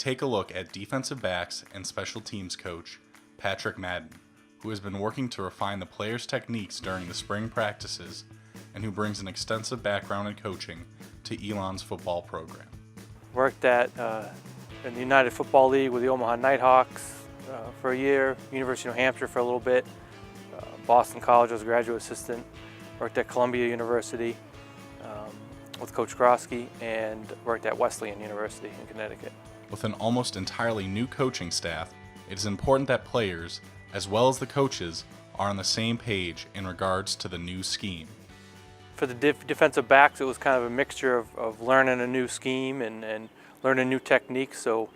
take a look at defensive backs and special teams coach Patrick Madden, who has been working to refine the players' techniques during the spring practices and who brings an extensive background in coaching to Elon's football program. Worked in the United Football League with the Omaha Nighthawks for a year, University of New Hampshire for a little bit, Boston College as a graduate assistant, worked at Columbia University with Coach Grosky, and worked at Wesleyan University in Connecticut. With an almost entirely new coaching staff, it is important that players, as well as the coaches, are on the same page in regards to the new scheme. For the defensive backs, it was kind of a mixture of learning a new scheme and learning new techniques. So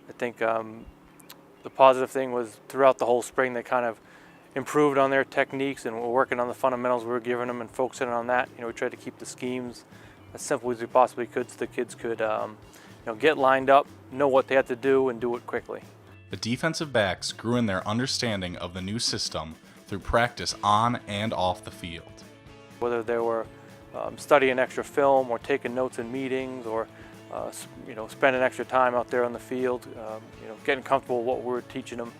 I think the positive thing was throughout the whole spring they kind of improved on their techniques and were working on the fundamentals we were giving them and focusing on that. We tried to keep the schemes as simple as we possibly could so the kids could get lined up, know what they had to do, and do it quickly. The defensive backs grew in their understanding of the new system through practice on and off the field. Whether they were studying extra film or taking notes in meetings or spending extra time out there on the field, getting comfortable with what we were teaching them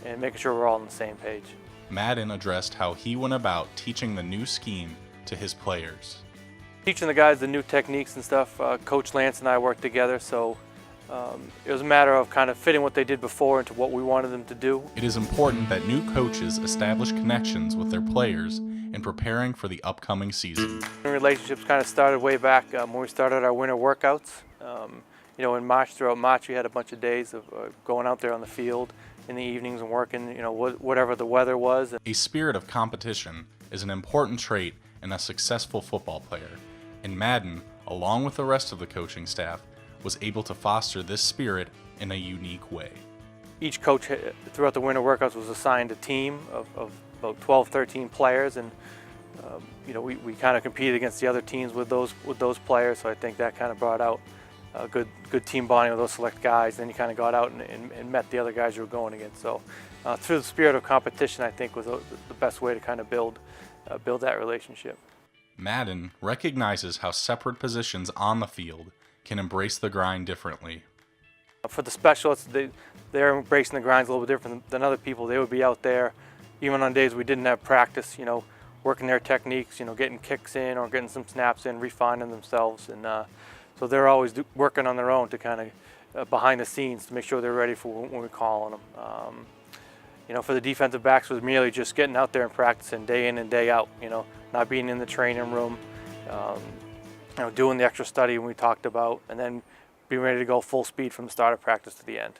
and making sure we're all on the same page. Madden addressed how he went about teaching the new scheme to his players. Teaching the guys the new techniques and stuff, Coach Lance and I worked together, so it was a matter of kind of fitting what they did before into what we wanted them to do. It is important that new coaches establish connections with their players in preparing for the upcoming season. Relationships kind of started way back when we started our winter workouts. In March, throughout March, we had a bunch of days of going out there on the field in the evenings and working, whatever the weather was. A spirit of competition is an important trait in a successful football player, and Madden, along with the rest of the coaching staff, was able to foster this spirit in a unique way. Each coach throughout the winter workouts was assigned a team of about 12, 13 players, and we kind of competed against the other teams with those players. So I think that kind of brought out a good team bonding with those select guys. Then you kind of got out and met the other guys you were going against. So through the spirit of competition, I think was the best way to kind of build that relationship. Madden recognizes how separate positions on the field can embrace the grind differently. For the specialists, they're embracing the grinds a little bit different than other people. They would be out there, even on days we didn't have practice, working their techniques, getting kicks in or getting some snaps in, refining themselves. And so they're always working on their own to kind of behind the scenes to make sure they're ready for when we call on them. For the defensive backs, it was merely just getting out there and practicing day in and day out, not being in the training room, doing the extra study we talked about, and then being ready to go full speed from the start of practice to the end.